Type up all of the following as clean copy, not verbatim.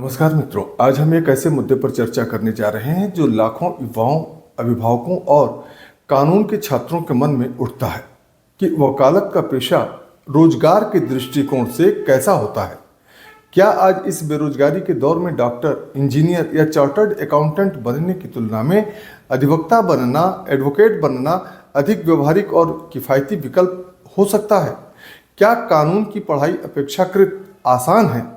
नमस्कार मित्रों, आज हम एक ऐसे मुद्दे पर चर्चा करने जा रहे हैं जो लाखों युवाओं, अभिभावकों और कानून के छात्रों के मन में उठता है कि वकालत का पेशा रोजगार के दृष्टिकोण से कैसा होता है। क्या आज इस बेरोजगारी के दौर में डॉक्टर, इंजीनियर या चार्टर्ड अकाउंटेंट बनने की तुलना में अधिवक्ता बनना, एडवोकेट बनना अधिक व्यवहारिक और किफ़ायती विकल्प हो सकता है? क्या कानून की पढ़ाई अपेक्षाकृत आसान है?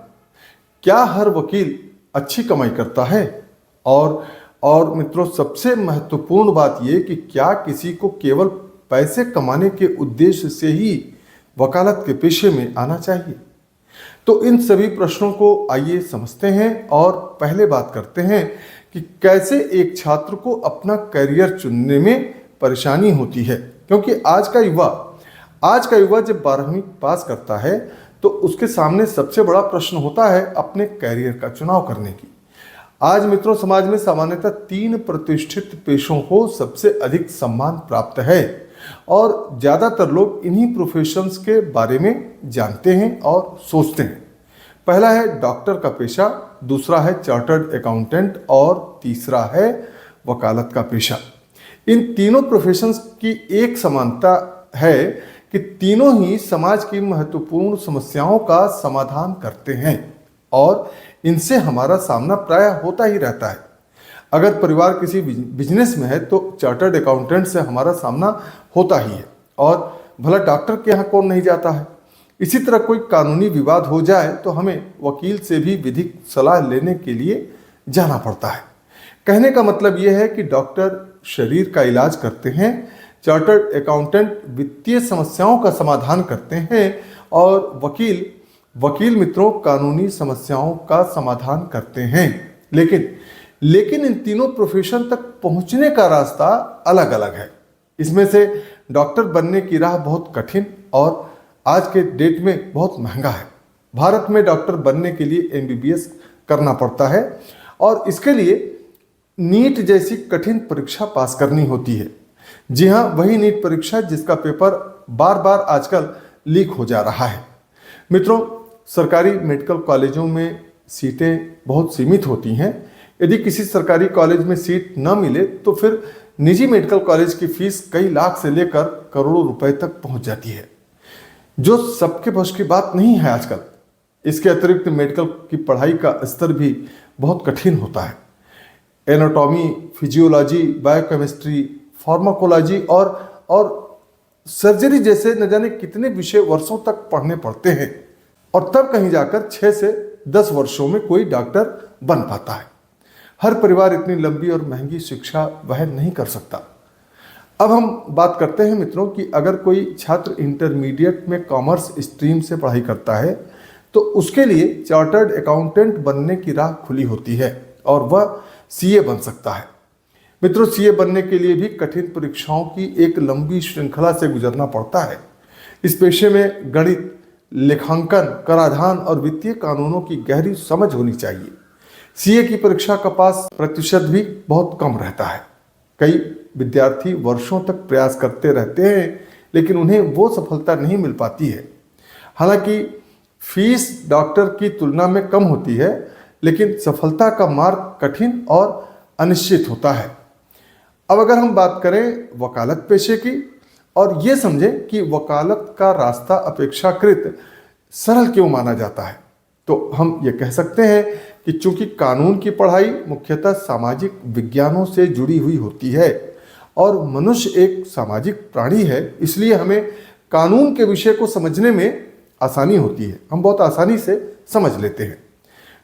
क्या हर वकील अच्छी कमाई करता है? और मित्रों, सबसे महत्वपूर्ण बात यह कि क्या किसी को केवल पैसे कमाने के उद्देश्य से ही वकालत के पेशे में आना चाहिए? तो इन सभी प्रश्नों को आइए समझते हैं और पहले बात करते हैं कि कैसे एक छात्र को अपना करियर चुनने में परेशानी होती है। क्योंकि आज का युवा जब 12वीं पास करता है तो उसके सामने सबसे बड़ा प्रश्न होता है अपने कैरियर का चुनाव करने की। आज मित्रों, समाज में सामान्यतः 3 प्रतिष्ठित पेशों को सबसे अधिक सम्मान प्राप्त है और ज़्यादातर लोग इन्हीं प्रोफेशंस के बारे में जानते हैं और सोचते हैं। पहला है डॉक्टर का पेशा, दूसरा है चार्टर्ड अकाउंटेंट और तीसरा है वकालत का पेशा। इन तीनों प्रोफेशंस की एक समानता है कि तीनों ही समाज की महत्वपूर्ण समस्याओं का समाधान करते हैं और इनसे हमारा सामना प्रायः होता ही रहता है। अगर परिवार किसी बिजनेस में है तो चार्टर्ड अकाउंटेंट से हमारा सामना होता ही है, और भला डॉक्टर के यहाँ कौन नहीं जाता है। इसी तरह कोई कानूनी विवाद हो जाए तो हमें वकील से भी विधिक सलाह लेने के लिए जाना पड़ता है। कहने का मतलब यह है कि डॉक्टर शरीर का इलाज करते हैं, चार्टर्ड अकाउंटेंट वित्तीय समस्याओं का समाधान करते हैं और वकील मित्रों कानूनी समस्याओं का समाधान करते हैं। लेकिन इन तीनों प्रोफेशन तक पहुंचने का रास्ता अलग अलग है। इसमें से डॉक्टर बनने की राह बहुत कठिन और आज के डेट में बहुत महंगा है। भारत में डॉक्टर बनने के लिए MBBS करना पड़ता है और इसके लिए नीट जैसी कठिन परीक्षा पास करनी होती है। जी हाँ, वही नीट परीक्षा जिसका पेपर बार बार आजकल लीक हो जा रहा है। मित्रों, सरकारी मेडिकल कॉलेजों में सीटें बहुत सीमित होती हैं। यदि किसी सरकारी कॉलेज में सीट न मिले तो फिर निजी मेडिकल कॉलेज की फीस कई लाख से लेकर करोड़ों रुपए तक पहुंच जाती है, जो सबके बस की बात नहीं है आजकल। इसके अतिरिक्त मेडिकल की पढ़ाई का स्तर भी बहुत कठिन होता है। एनाटॉमी, फिजियोलॉजी, बायोकेमिस्ट्री, फार्माकोलॉजी और सर्जरी जैसे न जाने कितने विषय वर्षों तक पढ़ने पड़ते हैं और तब कहीं जाकर 6 से 10 वर्षों में कोई डॉक्टर बन पाता है। हर परिवार इतनी लंबी और महंगी शिक्षा वहन नहीं कर सकता। अब हम बात करते हैं मित्रों कि अगर कोई छात्र इंटरमीडिएट में कॉमर्स स्ट्रीम से पढ़ाई करता है तो उसके लिए चार्टर्ड अकाउंटेंट बनने की राह खुली होती है और वह CA बन सकता है। मित्रों, CA बनने के लिए भी कठिन परीक्षाओं की एक लंबी श्रृंखला से गुजरना पड़ता है। इस पेशे में गणित, लेखांकन, कराधान और वित्तीय कानूनों की गहरी समझ होनी चाहिए। CA की परीक्षा का पास प्रतिशत भी बहुत कम रहता है। कई विद्यार्थी वर्षों तक प्रयास करते रहते हैं लेकिन उन्हें वो सफलता नहीं मिल पाती है। हालांकि फीस डॉक्टर की तुलना में कम होती है, लेकिन सफलता का मार्ग कठिन और अनिश्चित होता है। अब अगर हम बात करें वकालत पेशे की और ये समझें कि वकालत का रास्ता अपेक्षाकृत सरल क्यों माना जाता है, तो हम ये कह सकते हैं कि चूंकि कानून की पढ़ाई मुख्यतः सामाजिक विज्ञानों से जुड़ी हुई होती है और मनुष्य एक सामाजिक प्राणी है, इसलिए हमें कानून के विषय को समझने में आसानी होती है। हम बहुत आसानी से समझ लेते हैं।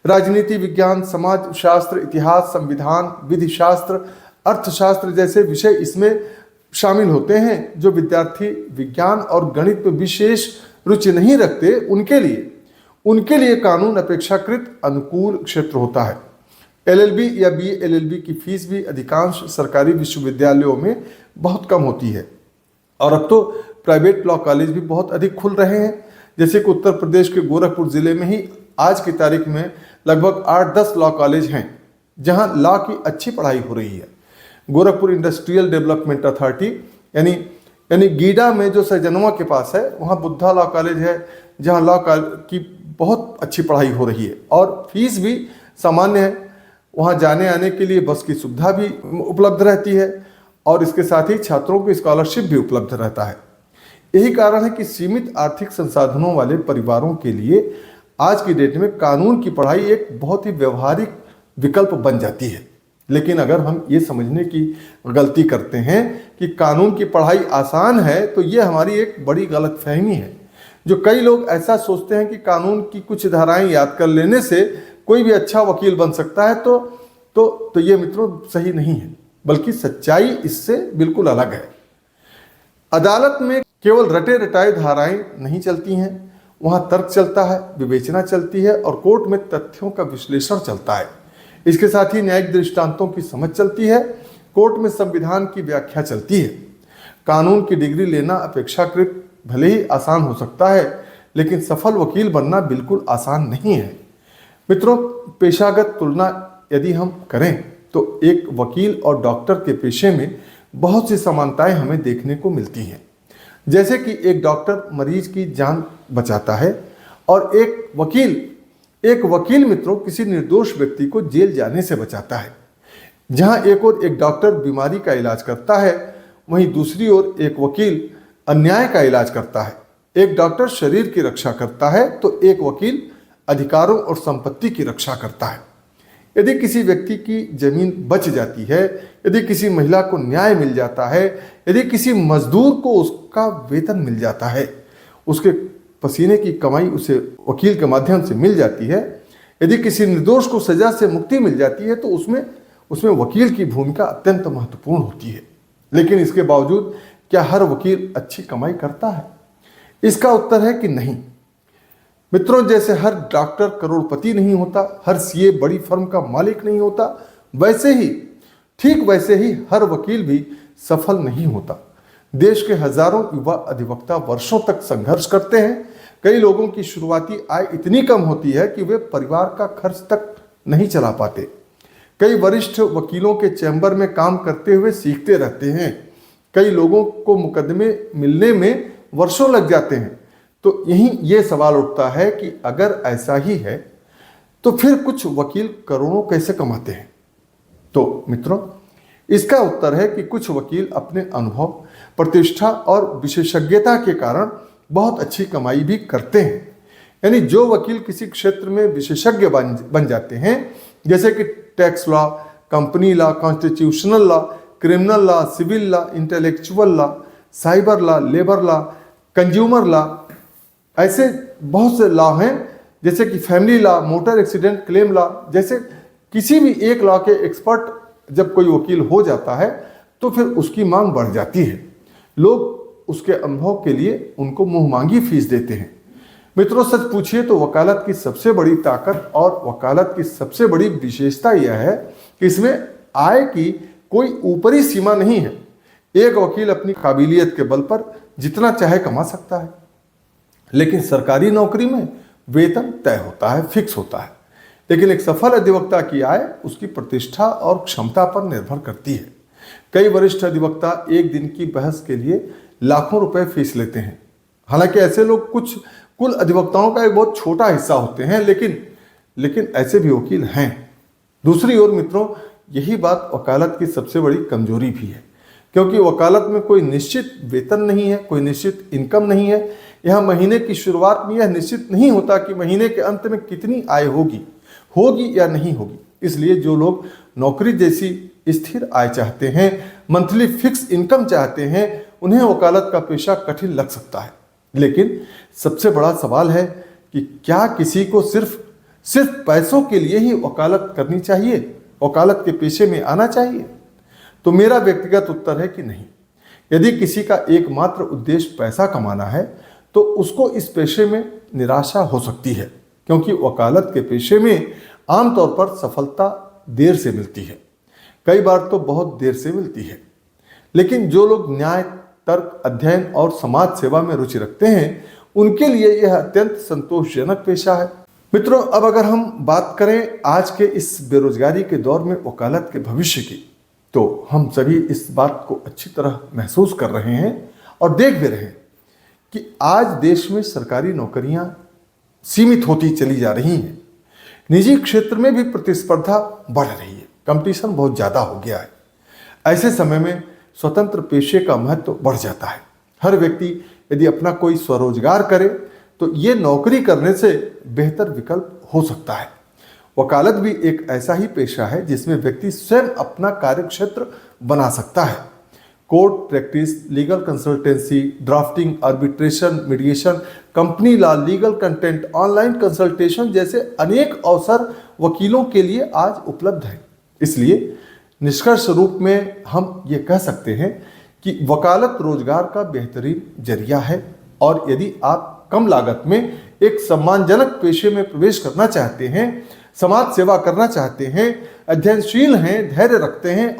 राजनीति विज्ञान, समाज शास्त्र, इतिहास, संविधान, विधि शास्त्र, अर्थशास्त्र जैसे विषय इसमें शामिल होते हैं। जो विद्यार्थी विज्ञान और गणित में विशेष रुचि नहीं रखते, उनके लिए कानून अपेक्षाकृत अनुकूल क्षेत्र होता है। LLB या BLLB की फीस भी अधिकांश सरकारी विश्वविद्यालयों में बहुत कम होती है और अब तो प्राइवेट लॉ कॉलेज भी बहुत अधिक खुल रहे हैं। जैसे कि उत्तर प्रदेश के गोरखपुर जिले में ही आज की तारीख में लगभग 8-10 लॉ कॉलेज हैं जहां लॉ की अच्छी पढ़ाई हो रही है। गोरखपुर इंडस्ट्रियल डेवलपमेंट अथॉरिटी यानी गीडा में जो सैजनवा के पास है, वहाँ बुद्धा लॉ कॉलेज है जहाँ लॉ की बहुत अच्छी पढ़ाई हो रही है और फीस भी सामान्य है। वहाँ जाने आने के लिए बस की सुविधा भी उपलब्ध रहती है और इसके साथ ही छात्रों को स्कॉलरशिप भी उपलब्ध रहता है। यही कारण है कि सीमित आर्थिक संसाधनों वाले परिवारों के लिए आज की डेट में कानून की पढ़ाई एक बहुत ही व्यवहारिक विकल्प बन जाती है। लेकिन अगर हम ये समझने की गलती करते हैं कि कानून की पढ़ाई आसान है, तो ये हमारी एक बड़ी गलतफहमी है। जो कई लोग ऐसा सोचते हैं कि कानून की कुछ धाराएं याद कर लेने से कोई भी अच्छा वकील बन सकता है, तो ये मित्रों सही नहीं है, बल्कि सच्चाई इससे बिल्कुल अलग है। अदालत में केवल रटे रटाए धाराएं नहीं चलती हैं, वहाँ तर्क चलता है, विवेचना चलती है और कोर्ट में तथ्यों का विश्लेषण चलता है। इसके साथ ही न्यायिक दृष्टांतों की समझ चलती है, कोर्ट में संविधान की व्याख्या चलती है। कानून की डिग्री लेना अपेक्षाकृत भले ही आसान हो सकता है, लेकिन सफल वकील बनना बिल्कुल आसान नहीं है। मित्रों, पेशागत तुलना यदि हम करें तो एक वकील और डॉक्टर के पेशे में बहुत सी समानताएं हमें देखने को मिलती हैं। जैसे कि एक डॉक्टर मरीज की जान बचाता है और एक वकील मित्रों किसी निर्दोष व्यक्ति को जेल जाने से बचाता है। जहां एक ओर एक डॉक्टर बीमारी का इलाज करता है, वहीं दूसरी ओर एक वकील अन्याय का इलाज करता है। एक डॉक्टर शरीर की रक्षा करता है तो एक वकील अधिकारों और संपत्ति की रक्षा करता है। यदि किसी व्यक्ति की जमीन बच जाती है, यदि किसी महिला को न्याय मिल जाता है, यदि किसी मजदूर को उसका वेतन मिल जाता है, उसके पसीने की कमाई उसे वकील के माध्यम से मिल जाती है, यदि किसी निर्दोष को सजा से मुक्ति मिल जाती है, तो उसमें वकील की भूमिका अत्यंत महत्वपूर्ण होती है। लेकिन इसके बावजूद क्या हर वकील अच्छी कमाई करता है? इसका उत्तर है कि नहीं। मित्रों, जैसे हर डॉक्टर करोड़पति नहीं होता, हर सीए बड़ी फर्म का मालिक नहीं होता, ठीक वैसे ही हर वकील भी सफल नहीं होता। देश के हजारों युवा अधिवक्ता वर्षों तक संघर्ष करते हैं। कई लोगों की शुरुआती आय इतनी कम होती है कि वे परिवार का खर्च तक नहीं चला पाते। कई वरिष्ठ वकीलों के चैम्बर में काम करते हुए सीखते रहते हैं। कई लोगों को मुकदमे मिलने में वर्षों लग जाते हैं। तो ये सवाल उठता है कि अगर ऐसा ही है तो फिर कुछ वकील करोड़ों कैसे कमाते हैं? तो मित्रों, इसका उत्तर है कि कुछ वकील अपने अनुभव, प्रतिष्ठा और विशेषज्ञता के कारण बहुत अच्छी कमाई भी करते हैं। यानी जो वकील किसी क्षेत्र में विशेषज्ञ बन जाते हैं, जैसे कि tax law, company law, constitutional law, criminal law, civil law, intellectual law, cyber law, labour law, consumer law, ऐसे बहुत से लॉ हैं, जैसे कि family law, motor accident claim law, जैसे किसी भी एक लॉ के एक्सपर्ट जब कोई वकील हो जाता है तो फिर उसकी मांग बढ़ जाती है। लोग उसके अनुभव के लिए उनको मुंहमांगी फीस देते हैं। मित्रों, सच पूछिए तो वकालत की सबसे बड़ी ताकत और वकालत की सबसे बड़ी विशेषता यह है कि इसमें आय की कोई ऊपरी सीमा नहीं है। एक वकील अपनी काबिलियत के बल पर जितना चाहे कमा सकता है, लेकिन सरकारी नौकरी में वेतन तय होता है, फिक्स होता है। लेकिन एक सफल अधिवक्ता की आय उसकी प्रतिष्ठा और क्षमता पर निर्भर करती है। कई वरिष्ठ अधिवक्ता एक दिन की बहस के लिए लाखों रुपए फीस लेते हैं। हालांकि ऐसे लोग कुल अधिवक्ताओं का एक बहुत छोटा हिस्सा होते हैं, लेकिन ऐसे भी वकील हैं। दूसरी ओर मित्रों, यही बात वकालत की सबसे बड़ी कमजोरी भी है, क्योंकि वकालत में कोई निश्चित वेतन नहीं है, कोई निश्चित इनकम नहीं है। यहाँ महीने की शुरुआत में यह निश्चित नहीं होता कि महीने के अंत में कितनी आय होगी या नहीं होगी। इसलिए जो लोग नौकरी जैसी स्थिर आय चाहते हैं, मंथली फिक्स इनकम चाहते हैं, उन्हें वकालत का पेशा कठिन लग सकता है। लेकिन सबसे बड़ा सवाल है कि क्या किसी को सिर्फ पैसों के लिए ही वकालत करनी चाहिए, वकालत के पेशे में आना चाहिए? तो मेरा व्यक्तिगत उत्तर है कि नहीं। यदि किसी का एकमात्र उद्देश्य पैसा कमाना है तो उसको इस पेशे में निराशा हो सकती है, क्योंकि वकालत के पेशे में आमतौर पर सफलता देर से मिलती है, कई बार तो बहुत देर से मिलती है। लेकिन जो लोग न्याय, तर्क, अध्ययन और समाज सेवा में रुचि रखते हैं, उनके लिए यह अत्यंत संतोषजनक पेशा है। मित्रों, अब अगर हम बात करें आज के इस बेरोजगारी के दौर में वकालत के भविष्य की, तो हम सभी इस बात को अच्छी तरह महसूस कर रहे हैं और देख भी रहे हैं कि आज देश में सरकारी नौकरियां सीमित होती चली जा रही हैं। निजी क्षेत्र में भी प्रतिस्पर्धा बढ़ रही है, कंपटीशन बहुत ज़्यादा हो गया है। ऐसे समय में स्वतंत्र पेशे का महत्व बढ़ जाता है। हर व्यक्ति यदि अपना कोई स्वरोजगार करे तो ये नौकरी करने से बेहतर विकल्प हो सकता है। वकालत भी एक ऐसा ही पेशा है जिसमें व्यक्ति स्वयं अपना कार्यक्षेत्र बना सकता है। Court practice, legal consultancy, drafting, arbitration, mediation, company law, legal content, online consultation जैसे अनेक अवसर वकीलों के लिए आज उपलब्ध हैं। इसलिए निष्कर्ष रूप में हम ये कह सकते हैं कि वकालत रोजगार का बेहतरीन जरिया है, और यदि आप कम लागत में एक सम्मानजनक पेशे में प्रवेश करना चाहते हैं, समाज सेवा करना चाहते हैं, अध्ययनशील हैं, धैर्य रखते हैं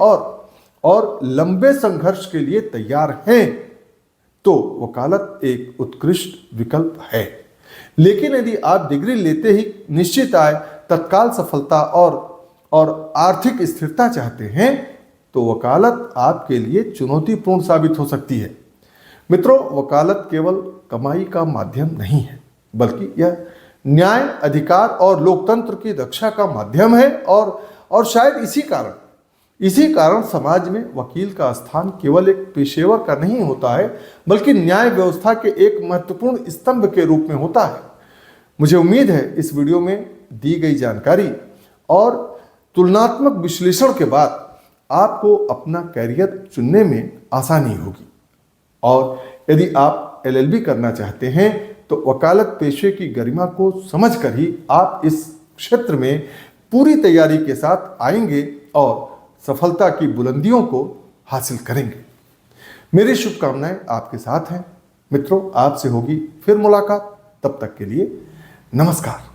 और लंबे संघर्ष के लिए तैयार हैं, तो वकालत एक उत्कृष्ट विकल्प है। लेकिन यदि आप डिग्री लेते ही निश्चित आय, तत्काल सफलता और आर्थिक स्थिरता चाहते हैं, तो वकालत आपके लिए चुनौतीपूर्ण साबित हो सकती है। मित्रों, वकालत केवल कमाई का माध्यम नहीं है, बल्कि यह न्याय, अधिकार और लोकतंत्र की रक्षा का माध्यम है। और शायद इसी कारण समाज में वकील का स्थान केवल एक पेशेवर का नहीं होता है, बल्कि न्याय व्यवस्था के एक महत्वपूर्ण स्तंभ के रूप में होता है। मुझे उम्मीद है इस वीडियो में दी गई जानकारी और तुलनात्मक विश्लेषण के बाद आपको अपना कैरियर चुनने में आसानी होगी। और यदि आप LLB करना चाहते हैं तो वकालत पेशे की गरिमा को समझकर ही आप इस क्षेत्र में पूरी तैयारी के साथ आएंगे और सफलता की बुलंदियों को हासिल करेंगे। मेरी शुभकामनाएं आपके साथ हैं। मित्रों, आपसे होगी फिर मुलाकात। तब तक के लिए नमस्कार।